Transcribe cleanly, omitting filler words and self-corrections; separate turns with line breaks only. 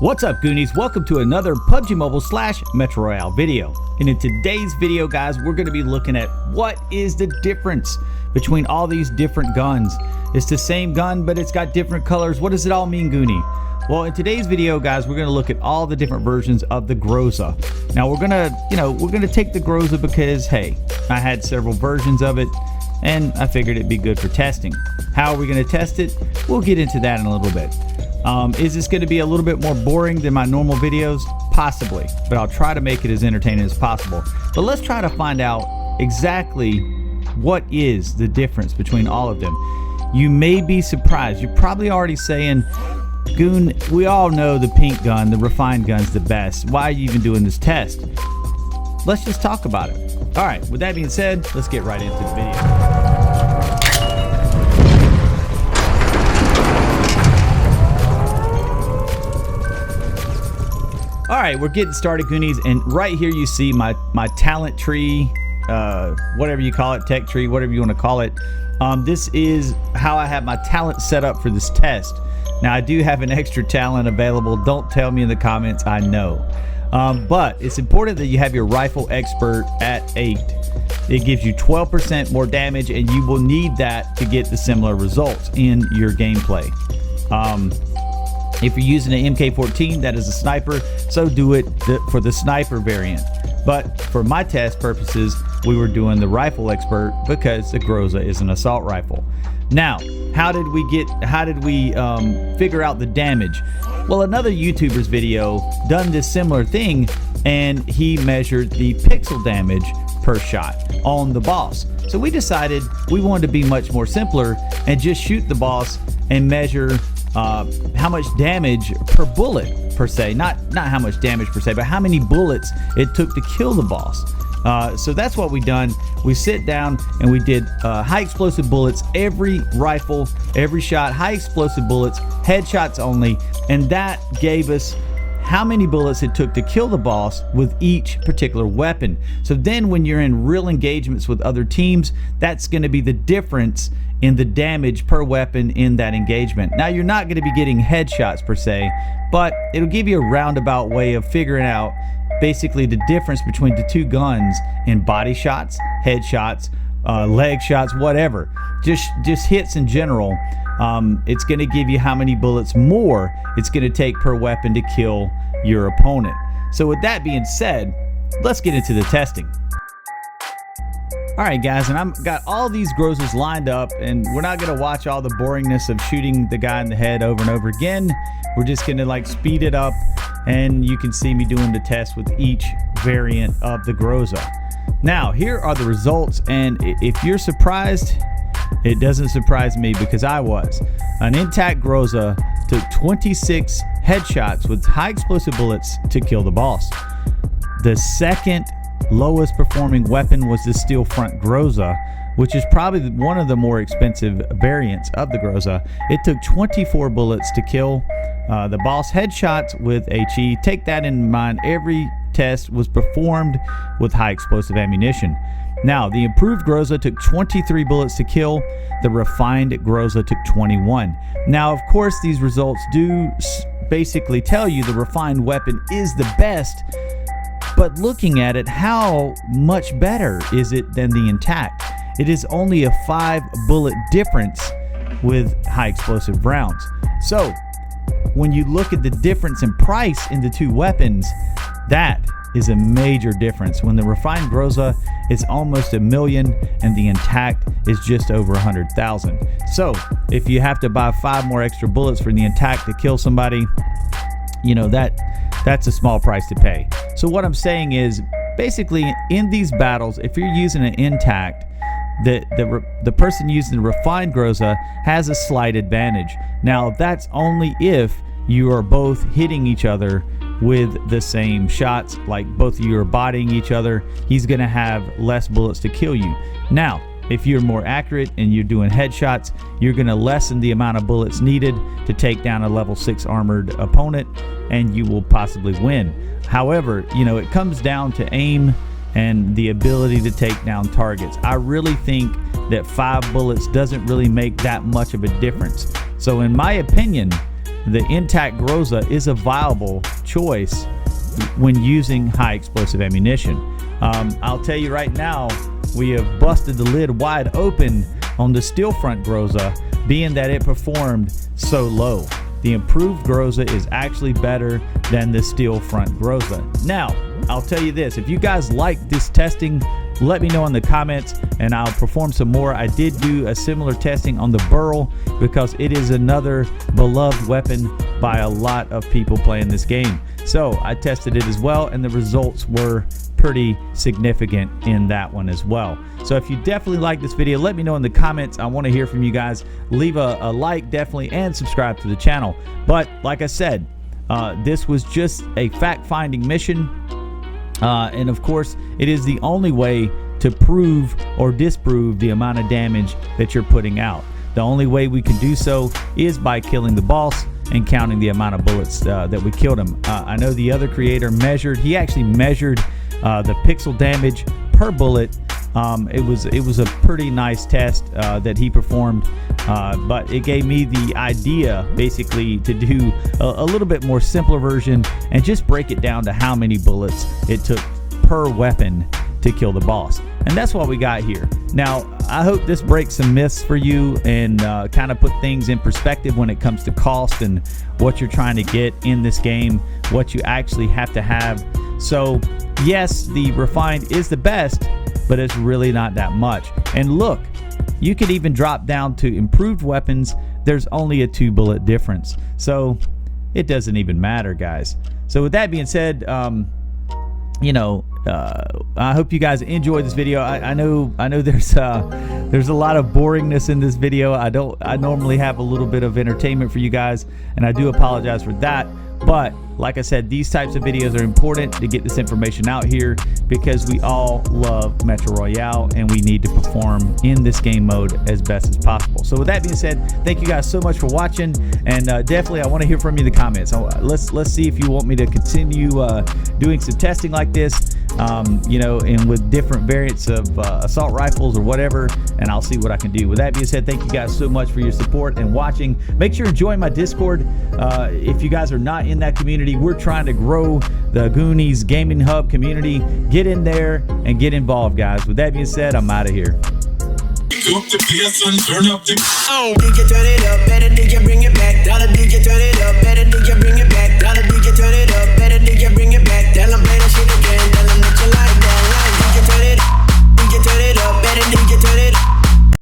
What's up, Goonies? Welcome to another PUBG Mobile / Metro Royale video. And in today's video, guys, we're going to be looking at what is the difference between all these different guns. It's the same gun, but it's got different colors. What does it all mean, Goonie? Well, in today's video, guys, we're going to look at all the different versions of the Groza. Now, we're going to take the Groza because, hey, I had several versions of it, and I figured it'd be good for testing. How are we going to test it? We'll get into that in a little bit. Is this going to be a little bit more boring than my normal videos? Possibly, but I'll try to make it as entertaining as possible. But let's try to find out exactly what is the difference between all of them. You may be surprised. You're probably already saying, Goon, we all know the pink gun, the refined gun's the best. Why are you even doing this test? Let's just talk about it. All right, with that being said, let's get right into the video. All right, we're getting started, Goonies, and right here you see my talent tree, whatever you call it, tech tree, whatever you want to call it. This is how I have my talent set up for this test. Now, I do have an extra talent available. Don't tell me in the comments, I know. But it's important that you have your rifle expert at 8. It gives you 12% more damage, and you will need that to get the similar results in your gameplay. If you're using an MK14, that is a sniper, so do it for the sniper variant. But for my test purposes, we were doing the rifle expert because the Groza is an assault rifle. Now, how did we figure out the damage? Well, another YouTuber's video done this similar thing, and he measured the pixel damage per shot on the boss. So we decided we wanted to be much more simpler and just shoot the boss and measure how much damage per bullet per se, not how much damage per se, but how many bullets it took to kill the boss. So that's what we done. We sit down and we did high explosive bullets, every rifle, every shot, high explosive bullets, headshots only, and that gave us how many bullets it took to kill the boss with each particular weapon. So then when you're in real engagements with other teams, that's going to be the difference in the damage per weapon in that engagement. Now, you're not going to be getting headshots per se, but it'll give you a roundabout way of figuring out basically the difference between the two guns in body shots, headshots, leg shots, whatever. Just hits in general. It's going to give you how many bullets more it's going to take per weapon to kill your opponent. So with that being said, let's get into the testing. All right, guys, and I've got all these Grozas lined up, and we're not going to watch all the boringness of shooting the guy in the head over and over again. We're just going to like speed it up, and you can see me doing the test with each variant of the Groza. Now, here are the results, and if you're surprised, it doesn't surprise me because I was. An intact Groza took 26 headshots with high explosive bullets to kill the boss. The second lowest performing weapon was the steel front Groza, which is probably one of the more expensive variants of the Groza. It took 24 bullets to kill the boss. Headshots with HE, take that in mind, every test was performed with high explosive ammunition. Now, the improved Groza took 23 bullets to kill. The refined Groza took 21. Now, of course, these results do basically tell you the refined weapon is the best, but looking at it, how much better is it than the intact? It is only a 5 bullet difference with high explosive rounds. So when you look at the difference in price in the two weapons, that is a major difference. When the refined Groza is almost $1 million and the intact is just over 100,000. So if you have to buy 5 more extra bullets for the intact to kill somebody, you know, that's a small price to pay. So what I'm saying is, basically in these battles, if you're using an intact, the person using the refined Groza has a slight advantage. Now, that's only if you are both hitting each other with the same shots, like both of you are bodying each other. He's gonna have less bullets to kill you. Now, if you're more accurate and you're doing headshots, you're gonna lessen the amount of bullets needed to take down a level 6 armored opponent, and you will possibly win. However, you know, it comes down to aim and the ability to take down targets. I really think that 5 bullets doesn't really make that much of a difference. So in my opinion, the intact Groza is a viable choice when using high explosive ammunition. I'll tell you right now, we have busted the lid wide open on the steel front Groza, being that it performed so low. The improved Groza is actually better than the steel front Groza. Now, I'll tell you this, if you guys like this testing, let me know in the comments and I'll perform some more. I did do a similar testing on the Burl because it is another beloved weapon by a lot of people playing this game. So I tested it as well, and the results were pretty significant in that one as well. So if you definitely like this video, let me know in the comments. I want to hear from you guys. Leave a like definitely, and subscribe to the channel. But like I said, this was just a fact-finding mission, and of course it is the only way to prove or disprove the amount of damage that you're putting out. The only way we can do so is by killing the boss and counting the amount of bullets that we killed him. I know the other creator he actually measured the pixel damage per bullet. It was a pretty nice test that he performed, but it gave me the idea basically to do a little bit more simpler version and just break it down to how many bullets it took per weapon to kill the boss. And that's what we got here. Now, I hope this breaks some myths for you and kind of put things in perspective when it comes to cost and what you're trying to get in this game, what you actually have to have. So yes, the refined is the best, but it's really not that much. And look, you could even drop down to improved weapons. There's only a 2-bullet difference, so it doesn't even matter, guys. So with that being said, you know, I hope you guys enjoyed this video. I know there's a lot of boringness in this video. I normally have a little bit of entertainment for you guys, and I do apologize for that. But like I said, these types of videos are important to get this information out here because we all love Metro Royale and we need to perform in this game mode as best as possible. So with that being said, thank you guys so much for watching, and definitely I want to hear from you in the comments. Let's see if you want me to continue doing some testing like this, you know, and with different variants of assault rifles or whatever, and I'll see what I can do. With that being said, thank you guys so much for your support and watching. Make sure to join my Discord if you guys are not in that community. We're trying to grow the Goonies Gaming Hub community. Get in there and get involved, guys. With that being said, I'm out of here.
DJ turn it up, better DJ bring it back. Dollar DJ turn it up, better DJ bring it back. Dollar DJ turn it up.